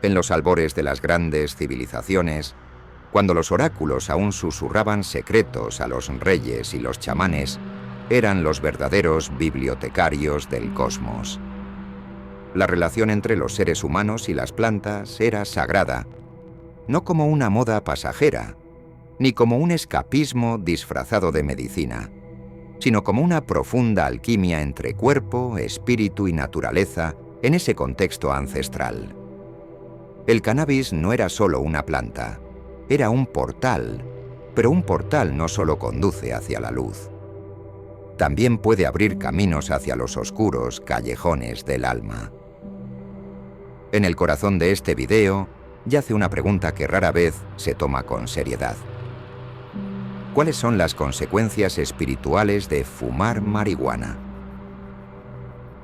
En los albores de las grandes civilizaciones, cuando los oráculos aún susurraban secretos a los reyes y los chamanes, eran los verdaderos bibliotecarios del cosmos. La relación entre los seres humanos y las plantas era sagrada, no como una moda pasajera, ni como un escapismo disfrazado de medicina, sino como una profunda alquimia entre cuerpo, espíritu y naturaleza en ese contexto ancestral. El cannabis no era solo una planta, era un portal, pero un portal no solo conduce hacia la luz. También puede abrir caminos hacia los oscuros callejones del alma. En el corazón de este video yace una pregunta que rara vez se toma con seriedad. ¿Cuáles son las consecuencias espirituales de fumar marihuana?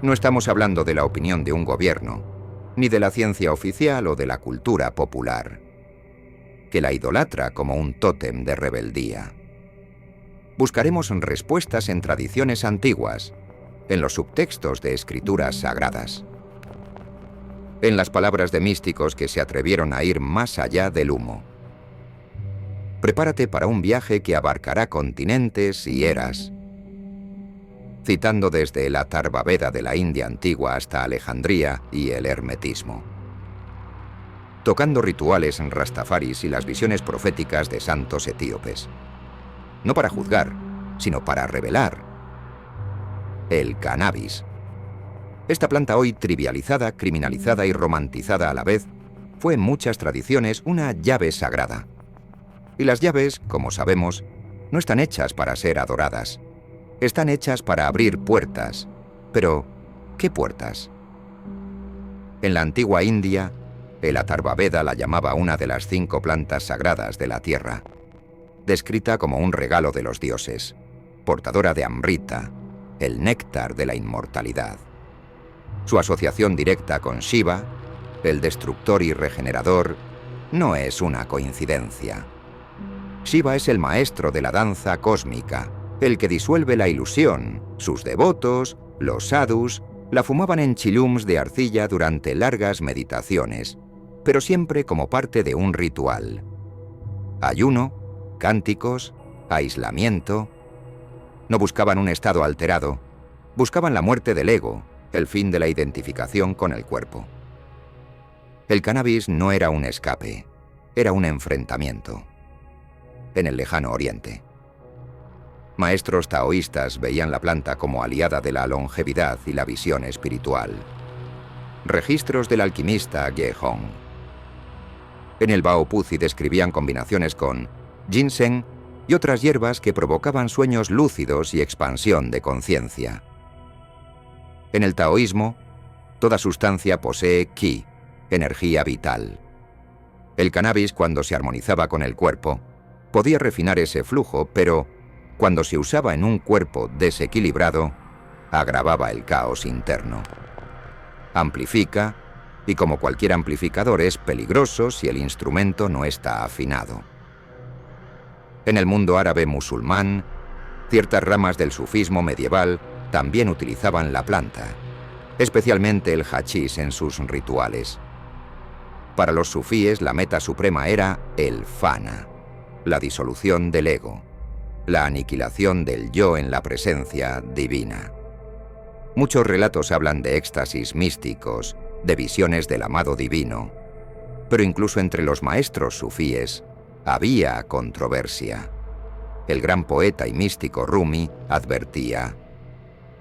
No estamos hablando de la opinión de un gobierno, ni de la ciencia oficial o de la cultura popular, que la idolatra como un tótem de rebeldía. Buscaremos respuestas en tradiciones antiguas, en los subtextos de escrituras sagradas, en las palabras de místicos que se atrevieron a ir más allá del humo. Prepárate para un viaje que abarcará continentes y eras, citando desde el Atharva Veda de la India antigua hasta Alejandría y el hermetismo, tocando rituales rastafaris y las visiones proféticas de santos etíopes. No para juzgar, sino para revelar. El cannabis. Esta planta hoy trivializada, criminalizada y romantizada a la vez, fue en muchas tradiciones una llave sagrada. Y las llaves, como sabemos, no están hechas para ser adoradas. Están hechas para abrir puertas. Pero, ¿qué puertas? En la antigua India, el Atharva Veda la llamaba una de las 5 plantas sagradas de la tierra, descrita como un regalo de los dioses, portadora de Amrita, el néctar de la inmortalidad. Su asociación directa con Shiva, el destructor y regenerador, no es una coincidencia. Shiva es el maestro de la danza cósmica, el que disuelve la ilusión. Sus devotos, los sadhus, la fumaban en chilums de arcilla durante largas meditaciones, pero siempre como parte de un ritual. Ayuno, cánticos, aislamiento. No buscaban un estado alterado, buscaban la muerte del ego, el fin de la identificación con el cuerpo. El cannabis no era un escape, era un enfrentamiento. En el lejano oriente, maestros taoístas veían la planta como aliada de la longevidad y la visión espiritual. Registros del alquimista Ge Hong. En el Bao Puzi describían combinaciones con ginseng y otras hierbas que provocaban sueños lúcidos y expansión de conciencia. En el taoísmo, toda sustancia posee qi, energía vital. El cannabis, cuando se armonizaba con el cuerpo, podía refinar ese flujo, pero cuando se usaba en un cuerpo desequilibrado, agravaba el caos interno. Amplifica, y como cualquier amplificador es peligroso si el instrumento no está afinado. En el mundo árabe musulmán, ciertas ramas del sufismo medieval también utilizaban la planta, especialmente el hachís en sus rituales. Para los sufíes la meta suprema era el fana, la disolución del ego, la aniquilación del yo en la presencia divina. Muchos relatos hablan de éxtasis místicos, de visiones del amado divino, pero incluso entre los maestros sufíes había controversia. El gran poeta y místico Rumi advertía: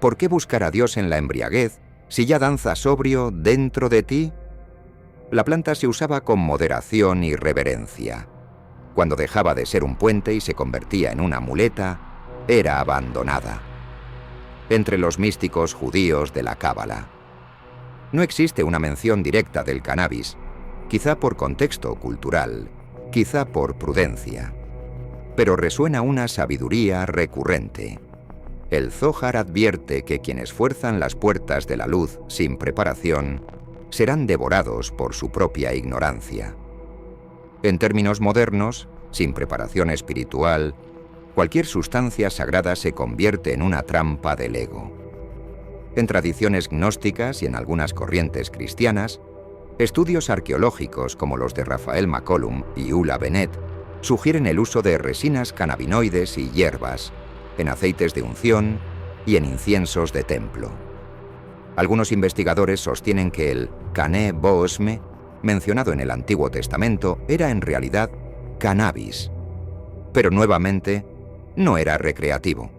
¿por qué buscar a Dios en la embriaguez si ya danza sobrio dentro de ti? La planta se usaba con moderación y reverencia. Cuando dejaba de ser un puente y se convertía en una muleta, era abandonada. Entre los místicos judíos de la Cábala, no existe una mención directa del cannabis, quizá por contexto cultural, quizá por prudencia, pero resuena una sabiduría recurrente. El Zohar advierte que quienes fuerzan las puertas de la luz sin preparación serán devorados por su propia ignorancia. En términos modernos, sin preparación espiritual, cualquier sustancia sagrada se convierte en una trampa del ego. En tradiciones gnósticas y en algunas corrientes cristianas, Estudios arqueológicos como los de Raphael McCollum y Ulla Bennett sugieren el uso de resinas cannabinoides y hierbas, en aceites de unción y en inciensos de templo. Algunos investigadores sostienen que el Cané Boesme, mencionado en el Antiguo Testamento, era en realidad cannabis. Pero nuevamente, no era recreativo.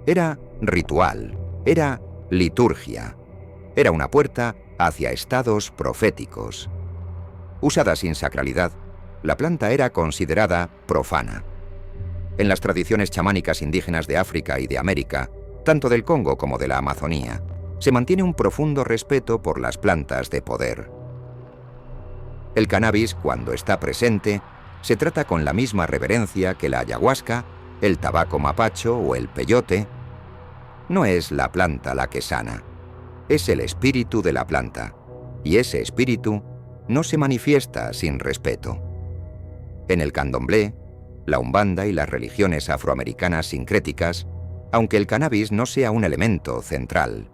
Era ritual, era liturgia. Era una puerta hacia estados proféticos. Usada sin sacralidad, la planta era considerada profana. En las tradiciones chamánicas indígenas de África y de América, tanto del Congo como de la Amazonía, se mantiene un profundo respeto por las plantas de poder. El cannabis, cuando está presente, se trata con la misma reverencia que la ayahuasca, el tabaco mapacho o el peyote. No es la planta la que sana, es el espíritu de la planta, y ese espíritu no se manifiesta sin respeto. En el candomblé, la umbanda y las religiones afroamericanas sincréticas, aunque el cannabis no sea un elemento central,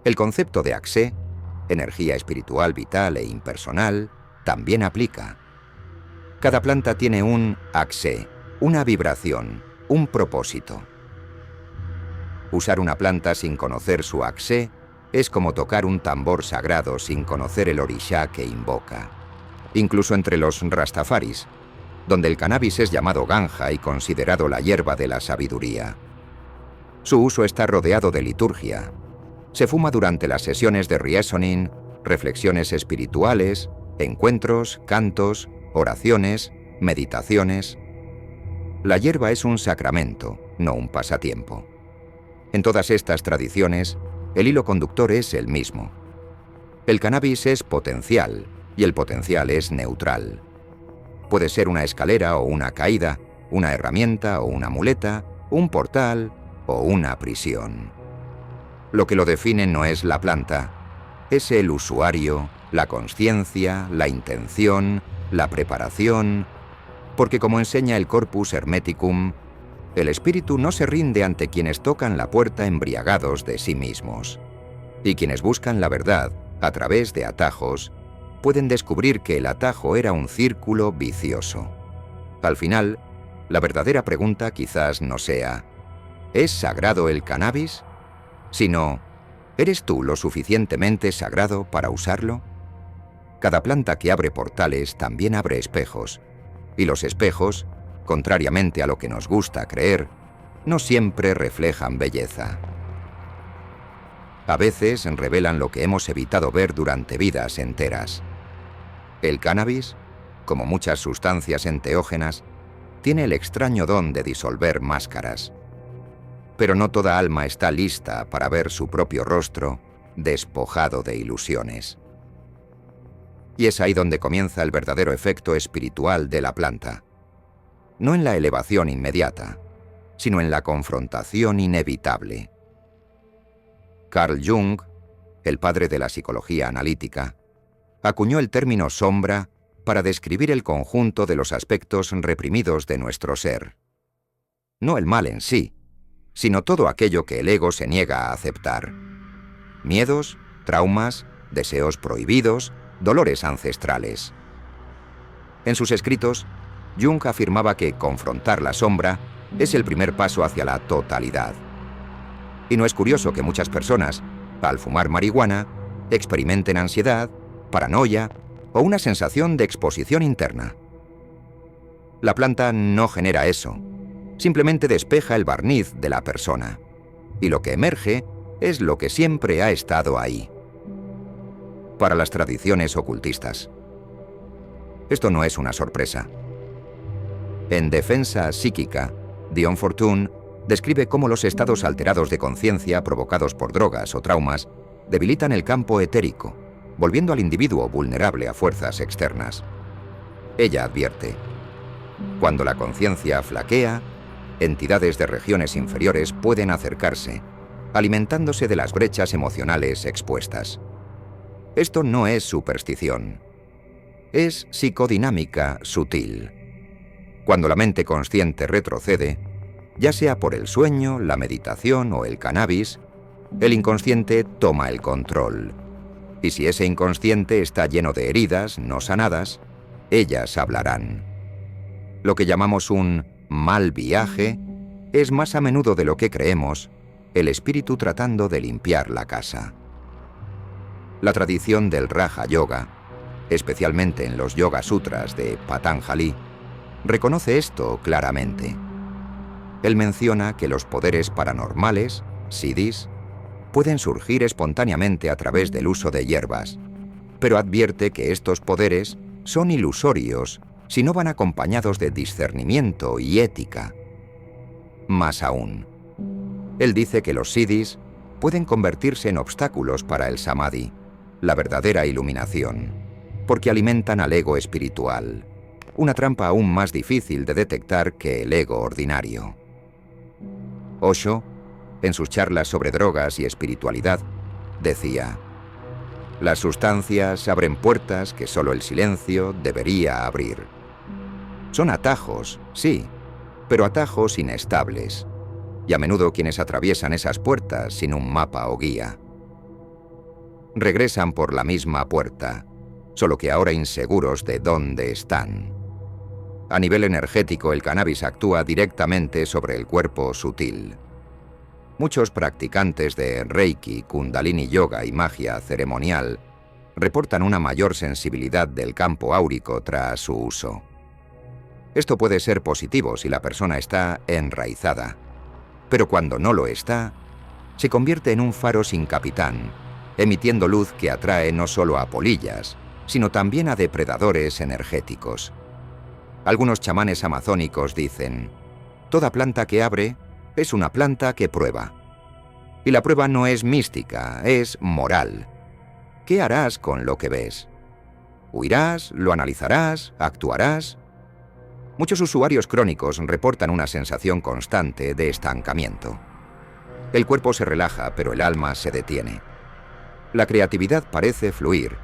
el concepto de Axé, energía espiritual vital e impersonal, también aplica. Cada planta tiene un Axé, una vibración, un propósito. Usar una planta sin conocer su Axé es como tocar un tambor sagrado sin conocer el orishá que invoca. Incluso entre los rastafaris, donde el cannabis es llamado ganja y considerado la hierba de la sabiduría. Su uso está rodeado de liturgia. Se fuma durante las sesiones de reasoning, reflexiones espirituales, encuentros, cantos, oraciones, meditaciones. La hierba es un sacramento, no un pasatiempo. En todas estas tradiciones, el hilo conductor es el mismo. El cannabis es potencial y el potencial es neutral. Puede ser una escalera o una caída, una herramienta o una muleta, un portal o una prisión. Lo que lo define no es la planta, es el usuario, la consciencia, la intención, la preparación, porque como enseña el Corpus Hermeticum, el espíritu no se rinde ante quienes tocan la puerta embriagados de sí mismos. Y quienes buscan la verdad a través de atajos, pueden descubrir que el atajo era un círculo vicioso. Al final, la verdadera pregunta quizás no sea, ¿es sagrado el cannabis? Sino, ¿eres tú lo suficientemente sagrado para usarlo? Cada planta que abre portales también abre espejos, y los espejos, contrariamente a lo que nos gusta creer, no siempre reflejan belleza. A veces revelan lo que hemos evitado ver durante vidas enteras. El cannabis, como muchas sustancias enteógenas, tiene el extraño don de disolver máscaras. Pero no toda alma está lista para ver su propio rostro despojado de ilusiones. Y es ahí donde comienza el verdadero efecto espiritual de la planta. No en la elevación inmediata, sino en la confrontación inevitable. Carl Jung, el padre de la psicología analítica, acuñó el término sombra para describir el conjunto de los aspectos reprimidos de nuestro ser. No el mal en sí, sino todo aquello que el ego se niega a aceptar. Miedos, traumas, deseos prohibidos, dolores ancestrales. En sus escritos, Jung afirmaba que confrontar la sombra es el primer paso hacia la totalidad. Y no es curioso que muchas personas, al fumar marihuana, experimenten ansiedad, paranoia o una sensación de exposición interna. La planta no genera eso. Simplemente despeja el barniz de la persona. Y lo que emerge es lo que siempre ha estado ahí. Para las tradiciones ocultistas, esto no es una sorpresa. En Defensa psíquica, Dion Fortune describe cómo los estados alterados de conciencia provocados por drogas o traumas debilitan el campo etérico, volviendo al individuo vulnerable a fuerzas externas. Ella advierte, cuando la conciencia flaquea, entidades de regiones inferiores pueden acercarse, alimentándose de las brechas emocionales expuestas. Esto no es superstición. Es psicodinámica sutil. Cuando la mente consciente retrocede, ya sea por el sueño, la meditación o el cannabis, el inconsciente toma el control. Y si ese inconsciente está lleno de heridas no sanadas, ellas hablarán. Lo que llamamos un mal viaje es más a menudo de lo que creemos el espíritu tratando de limpiar la casa. La tradición del Raja Yoga, especialmente en los Yoga Sutras de Patanjali, reconoce esto claramente. Él menciona que los poderes paranormales, siddhis, pueden surgir espontáneamente a través del uso de hierbas, pero advierte que estos poderes son ilusorios si no van acompañados de discernimiento y ética. Más aún, él dice que los siddhis pueden convertirse en obstáculos para el samadhi, la verdadera iluminación, porque alimentan al ego espiritual, una trampa aún más difícil de detectar que el ego ordinario. Osho, en sus charlas sobre drogas y espiritualidad, decía: las sustancias abren puertas que solo el silencio debería abrir. Son atajos, sí, pero atajos inestables, y a menudo quienes atraviesan esas puertas sin un mapa o guía regresan por la misma puerta, solo que ahora inseguros de dónde están. A nivel energético, el cannabis actúa directamente sobre el cuerpo sutil. Muchos practicantes de Reiki, Kundalini Yoga y magia ceremonial reportan una mayor sensibilidad del campo áurico tras su uso. Esto puede ser positivo si la persona está enraizada, pero cuando no lo está, se convierte en un faro sin capitán, emitiendo luz que atrae no solo a polillas, sino también a depredadores energéticos. Algunos chamanes amazónicos dicen: toda planta que abre es una planta que prueba. Y la prueba no es mística, es moral. ¿Qué harás con lo que ves? ¿Huirás? ¿Lo analizarás? ¿Actuarás? Muchos usuarios crónicos reportan una sensación constante de estancamiento. El cuerpo se relaja, pero el alma se detiene. La creatividad parece fluir,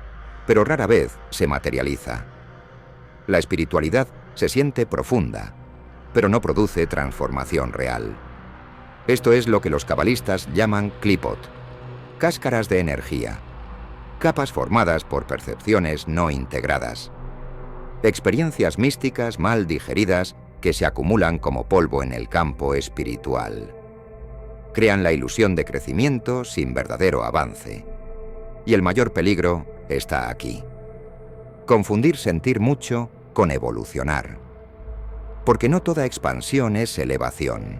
pero rara vez se materializa. La espiritualidad se siente profunda, pero no produce transformación real. Esto es lo que los cabalistas llaman klipot, cáscaras de energía, capas formadas por percepciones no integradas, experiencias místicas mal digeridas que se acumulan como polvo en el campo espiritual. Crean la ilusión de crecimiento sin verdadero avance. Y el mayor peligro está aquí: confundir sentir mucho con evolucionar. Porque no toda expansión es elevación.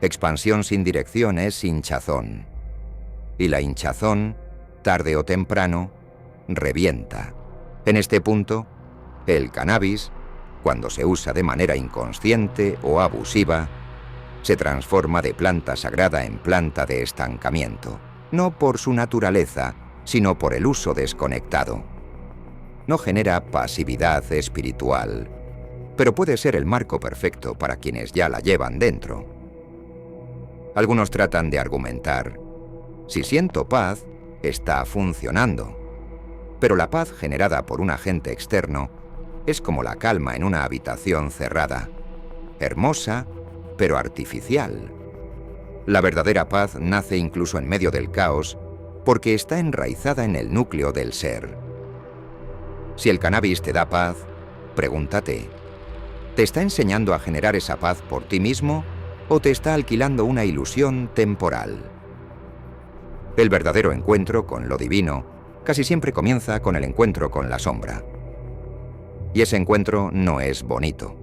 Expansión sin dirección es hinchazón. Y la hinchazón, tarde o temprano, revienta. En este punto, el cannabis, cuando se usa de manera inconsciente o abusiva, se transforma de planta sagrada en planta de estancamiento, no por su naturaleza, sino por el uso desconectado. No genera pasividad espiritual, pero puede ser el marco perfecto para quienes ya la llevan dentro. Algunos tratan de argumentar: si siento paz, está funcionando. Pero la paz generada por un agente externo es como la calma en una habitación cerrada, hermosa, pero artificial. La verdadera paz nace incluso en medio del caos porque está enraizada en el núcleo del ser. Si el cannabis te da paz, pregúntate: ¿te está enseñando a generar esa paz por ti mismo o te está alquilando una ilusión temporal? El verdadero encuentro con lo divino casi siempre comienza con el encuentro con la sombra. Y ese encuentro no es bonito.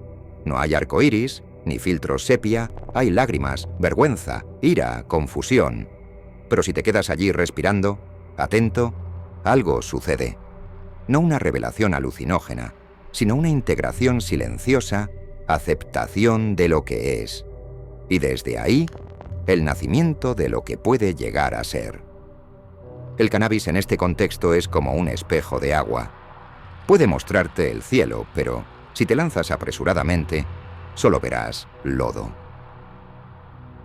No hay arcoíris, ni filtros sepia, hay lágrimas, vergüenza, ira, confusión. Pero si te quedas allí respirando, atento, algo sucede. No una revelación alucinógena, sino una integración silenciosa, aceptación de lo que es. Y desde ahí, el nacimiento de lo que puede llegar a ser. El cannabis en este contexto es como un espejo de agua. Puede mostrarte el cielo, pero si te lanzas apresuradamente, solo verás lodo.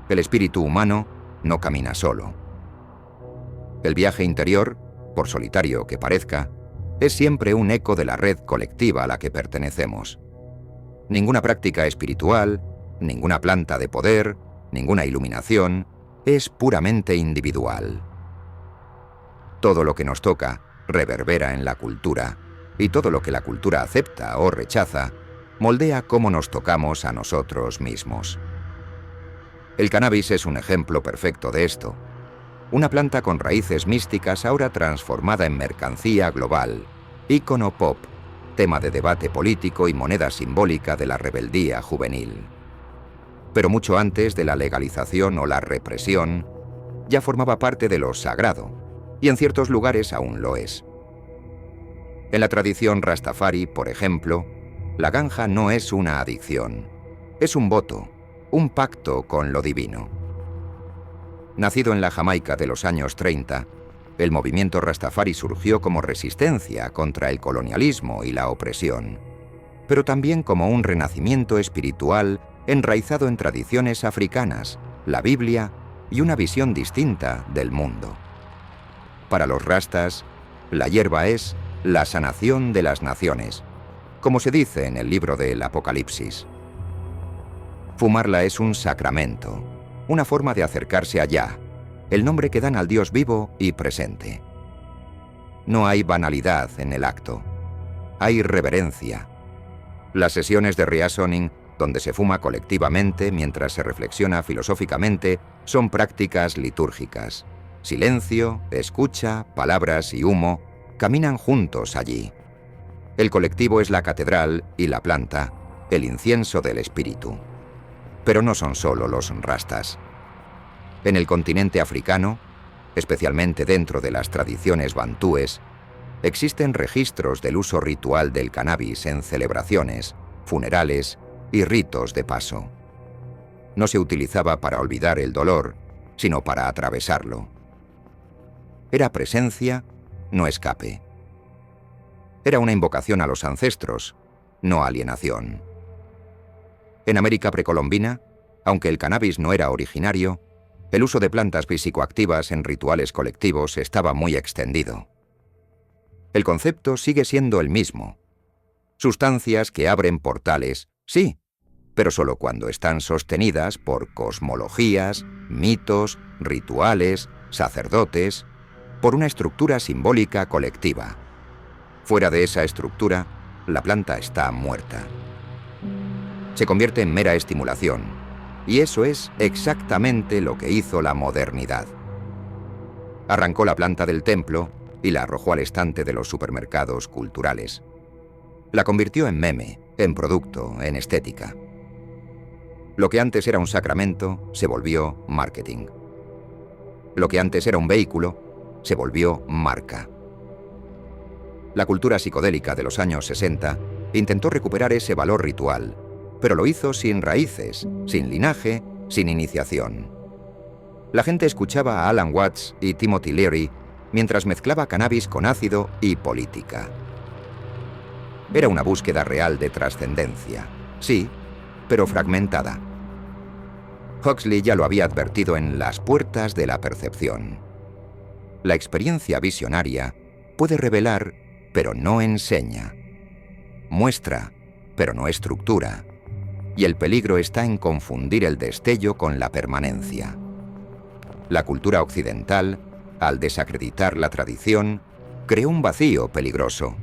El espíritu humano no camina solo. El viaje interior, por solitario que parezca, es siempre un eco de la red colectiva a la que pertenecemos. Ninguna práctica espiritual, ninguna planta de poder, ninguna iluminación, es puramente individual. Todo lo que nos toca reverbera en la cultura, y todo lo que la cultura acepta o rechaza moldea cómo nos tocamos a nosotros mismos. El cannabis es un ejemplo perfecto de esto. Una planta con raíces místicas ahora transformada en mercancía global, ícono pop, tema de debate político y moneda simbólica de la rebeldía juvenil. Pero mucho antes de la legalización o la represión, ya formaba parte de lo sagrado, y en ciertos lugares aún lo es. En la tradición rastafari, por ejemplo, la ganja no es una adicción, es un voto, un pacto con lo divino. Nacido en la Jamaica de los años 30, el movimiento rastafari surgió como resistencia contra el colonialismo y la opresión, pero también como un renacimiento espiritual enraizado en tradiciones africanas, la Biblia y una visión distinta del mundo. Para los rastas, la hierba es la sanación de las naciones, como se dice en el libro del Apocalipsis. Fumarla es un sacramento, una forma de acercarse allá, el nombre que dan al Dios vivo y presente. No hay banalidad en el acto, hay reverencia. Las sesiones de reasoning, donde se fuma colectivamente mientras se reflexiona filosóficamente, son prácticas litúrgicas. Silencio, escucha, palabras y humo caminan juntos allí. El colectivo es la catedral y la planta, el incienso del espíritu. Pero no son solo los rastas. En el continente africano, especialmente dentro de las tradiciones bantúes, existen registros del uso ritual del cannabis en celebraciones, funerales y ritos de paso. No se utilizaba para olvidar el dolor, sino para atravesarlo. Era presencia, no escape. Era una invocación a los ancestros, no alienación. En América precolombina, aunque el cannabis no era originario, el uso de plantas psicoactivas en rituales colectivos estaba muy extendido. El concepto sigue siendo el mismo. Sustancias que abren portales, sí, pero solo cuando están sostenidas por cosmologías, mitos, rituales, sacerdotes, por una estructura simbólica colectiva. Fuera de esa estructura, la planta está muerta. Se convierte en mera estimulación, y eso es exactamente lo que hizo la modernidad. Arrancó la planta del templo y la arrojó al estante de los supermercados culturales. La convirtió en meme, en producto, en estética. Lo que antes era un sacramento se volvió marketing. Lo que antes era un vehículo se volvió marca. La cultura psicodélica de los años 60 intentó recuperar ese valor ritual, pero lo hizo sin raíces, sin linaje, sin iniciación. La gente escuchaba a Alan Watts y Timothy Leary mientras mezclaba cannabis con ácido y política. Era una búsqueda real de trascendencia, sí, pero fragmentada. Huxley ya lo había advertido en Las puertas de la percepción. La experiencia visionaria puede revelar, pero no enseña. Muestra, pero no estructura. Y el peligro está en confundir el destello con la permanencia. La cultura occidental, al desacreditar la tradición, creó un vacío peligroso.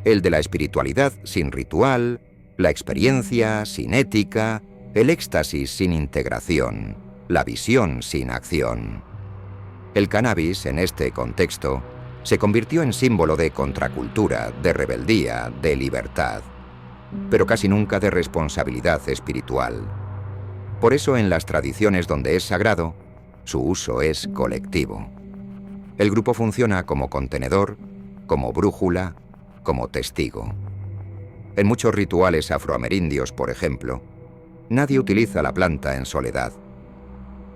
El de la espiritualidad sin ritual, la experiencia sin ética, el éxtasis sin integración, la visión sin acción. El cannabis, en este contexto, se convirtió en símbolo de contracultura, de rebeldía, de libertad, pero casi nunca de responsabilidad espiritual. Por eso, en las tradiciones donde es sagrado, su uso es colectivo. El grupo funciona como contenedor, como brújula, como testigo. En muchos rituales afroamerindios, por ejemplo, nadie utiliza la planta en soledad.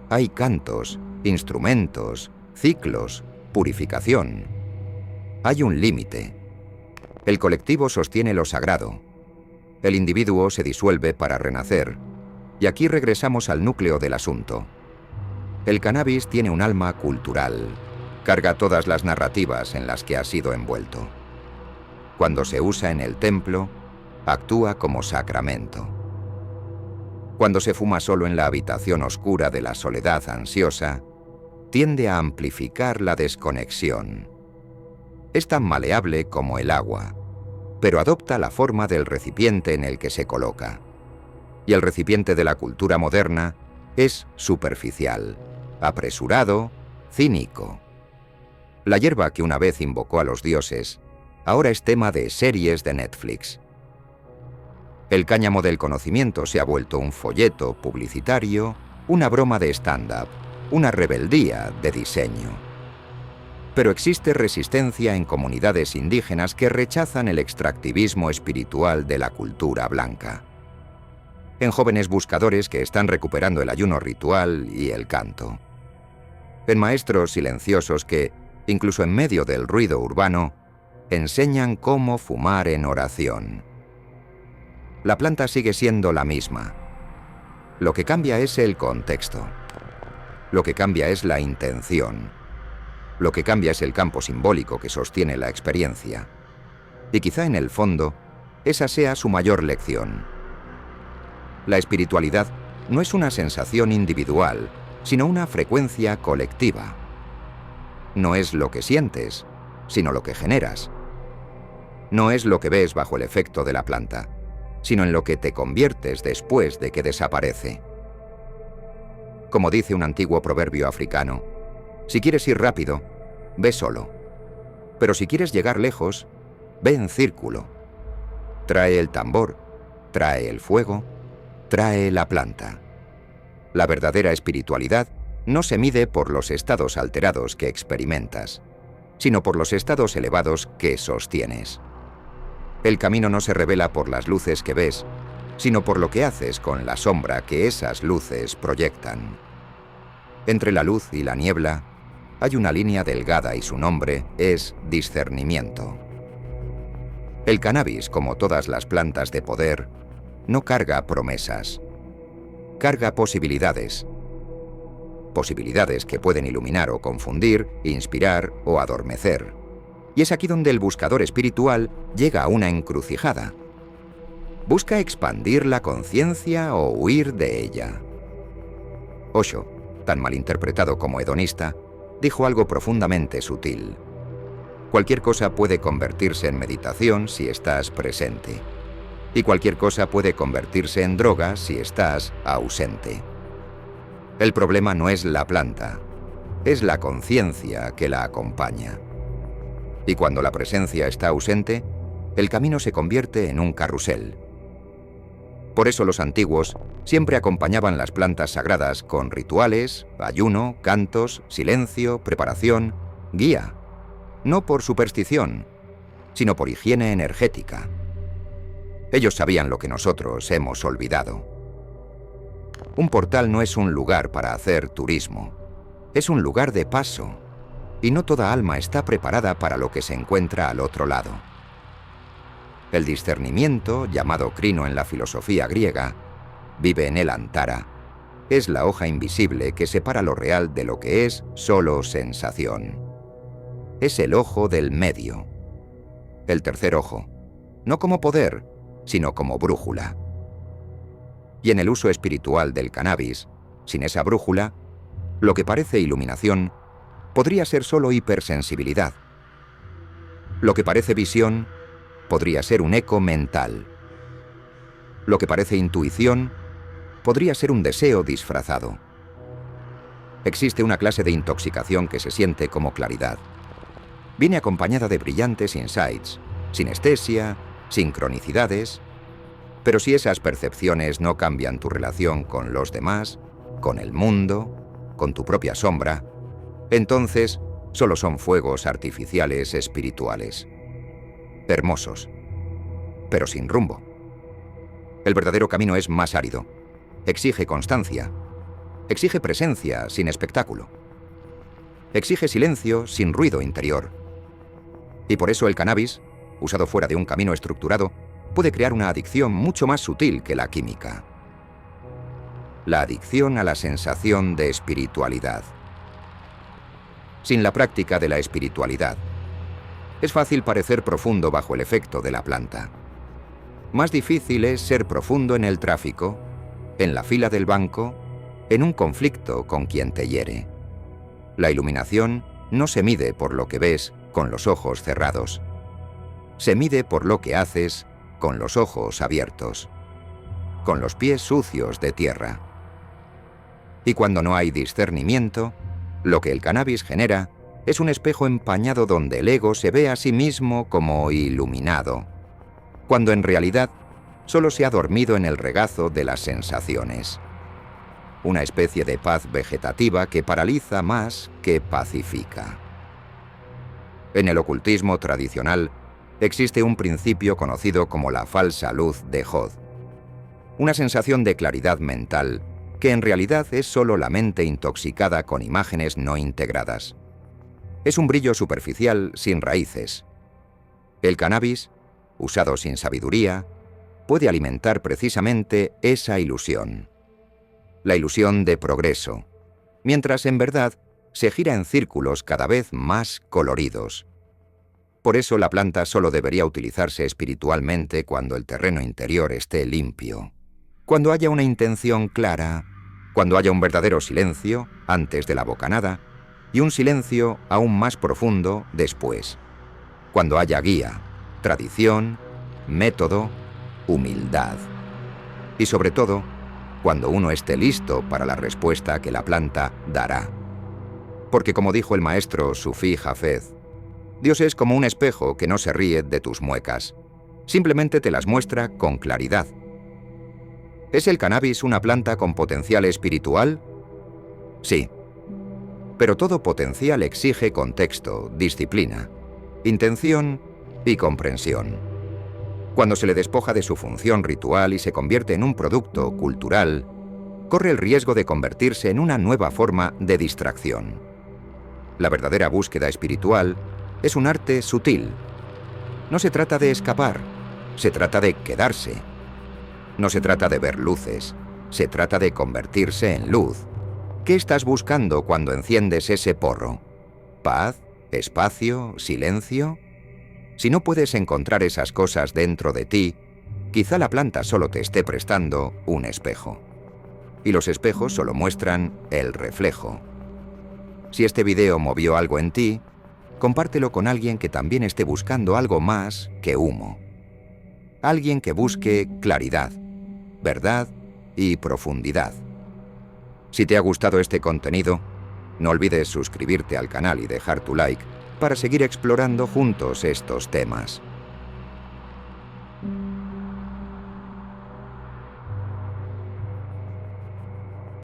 Hay cantos, instrumentos, ciclos, purificación. Hay un límite. El colectivo sostiene lo sagrado. El individuo se disuelve para renacer. Y aquí regresamos al núcleo del asunto. El cannabis tiene un alma cultural. Carga todas las narrativas en las que ha sido envuelto. Cuando se usa en el templo, actúa como sacramento. Cuando se fuma solo en la habitación oscura de la soledad ansiosa, tiende a amplificar la desconexión. Es tan maleable como el agua, pero adopta la forma del recipiente en el que se coloca. Y el recipiente de la cultura moderna es superficial, apresurado, cínico. La hierba que una vez invocó a los dioses, ahora es tema de series de Netflix. El cáñamo del conocimiento se ha vuelto un folleto publicitario, una broma de stand-up, una rebeldía de diseño. Pero existe resistencia en comunidades indígenas que rechazan el extractivismo espiritual de la cultura blanca. En jóvenes buscadores que están recuperando el ayuno ritual y el canto. En maestros silenciosos que, incluso en medio del ruido urbano, enseñan cómo fumar en oración. La planta sigue siendo la misma. Lo que cambia es el contexto. Lo que cambia es la intención. Lo que cambia es el campo simbólico que sostiene la experiencia. Y quizá en el fondo, esa sea su mayor lección. La espiritualidad no es una sensación individual, sino una frecuencia colectiva. No es lo que sientes, sino lo que generas. No es lo que ves bajo el efecto de la planta, sino en lo que te conviertes después de que desaparece. Como dice un antiguo proverbio africano, si quieres ir rápido, ve solo. Pero si quieres llegar lejos, ve en círculo. Trae el tambor, trae el fuego, trae la planta. La verdadera espiritualidad no se mide por los estados alterados que experimentas, sino por los estados elevados que sostienes. El camino no se revela por las luces que ves, sino por lo que haces con la sombra que esas luces proyectan. Entre la luz y la niebla hay una línea delgada y su nombre es discernimiento. El cannabis, como todas las plantas de poder, no carga promesas, carga posibilidades. Posibilidades que pueden iluminar o confundir, inspirar o adormecer. Y es aquí donde el buscador espiritual llega a una encrucijada. ¿Busca expandir la conciencia o huir de ella? Osho, tan malinterpretado como hedonista, dijo algo profundamente sutil. Cualquier cosa puede convertirse en meditación si estás presente. Y cualquier cosa puede convertirse en droga si estás ausente. El problema no es la planta, es la conciencia que la acompaña. Y cuando la presencia está ausente, el camino se convierte en un carrusel. Por eso los antiguos siempre acompañaban las plantas sagradas con rituales, ayuno, cantos, silencio, preparación, guía. No por superstición, sino por higiene energética. Ellos sabían lo que nosotros hemos olvidado. Un portal no es un lugar para hacer turismo, es un lugar de paso. Y no toda alma está preparada para lo que se encuentra al otro lado. El discernimiento, llamado crino en la filosofía griega, vive en el antara. Es la hoja invisible que separa lo real de lo que es solo sensación. Es el ojo del medio. El tercer ojo, no como poder, sino como brújula. Y en el uso espiritual del cannabis, sin esa brújula, lo que parece iluminación podría ser solo hipersensibilidad. Lo que parece visión podría ser un eco mental. Lo que parece intuición podría ser un deseo disfrazado. Existe una clase de intoxicación que se siente como claridad. Viene acompañada de brillantes insights, sinestesia, sincronicidades, pero si esas percepciones no cambian tu relación con los demás, con el mundo, con tu propia sombra, entonces solo son fuegos artificiales espirituales. Hermosos, pero sin rumbo. El verdadero camino es más árido. Exige constancia. Exige presencia sin espectáculo. Exige silencio sin ruido interior. Y por eso el cannabis, usado fuera de un camino estructurado, puede crear una adicción mucho más sutil que la química. La adicción a la sensación de espiritualidad. Sin la práctica de la espiritualidad, es fácil parecer profundo bajo el efecto de la planta. Más difícil es ser profundo en el tráfico, en la fila del banco, en un conflicto con quien te hiere. La iluminación no se mide por lo que ves, con los ojos cerrados. Se mide por lo que haces con los ojos abiertos, con los pies sucios de tierra. Y cuando no hay discernimiento, lo que el cannabis genera es un espejo empañado donde el ego se ve a sí mismo como iluminado, cuando en realidad solo se ha dormido en el regazo de las sensaciones. Una especie de paz vegetativa que paraliza más que pacifica. En el ocultismo tradicional existe un principio conocido como la falsa luz de Jod, una sensación de claridad mental que en realidad es solo la mente intoxicada con imágenes no integradas. Es un brillo superficial sin raíces. El cannabis, usado sin sabiduría, puede alimentar precisamente esa ilusión. La ilusión de progreso, mientras en verdad se gira en círculos cada vez más coloridos. Por eso la planta solo debería utilizarse espiritualmente cuando el terreno interior esté limpio, cuando haya una intención clara, cuando haya un verdadero silencio antes de la bocanada y un silencio aún más profundo después, cuando haya guía, tradición, método, humildad y sobre todo, cuando uno esté listo para la respuesta que la planta dará. Porque como dijo el maestro Sufí Hafez, Dios es como un espejo que no se ríe de tus muecas, simplemente te las muestra con claridad. ¿Es el cannabis una planta con potencial espiritual? Sí. Pero todo potencial exige contexto, disciplina, intención y comprensión. Cuando se le despoja de su función ritual y se convierte en un producto cultural, corre el riesgo de convertirse en una nueva forma de distracción. La verdadera búsqueda espiritual es un arte sutil. No se trata de escapar, se trata de quedarse. No se trata de ver luces, se trata de convertirse en luz. ¿Qué estás buscando cuando enciendes ese porro? ¿Paz? ¿Espacio? ¿Silencio? Si no puedes encontrar esas cosas dentro de ti, quizá la planta solo te esté prestando un espejo. Y los espejos solo muestran el reflejo. Si este video movió algo en ti, compártelo con alguien que también esté buscando algo más que humo. Alguien que busque claridad, verdad y profundidad. Si te ha gustado este contenido, no olvides suscribirte al canal y dejar tu like para seguir explorando juntos estos temas.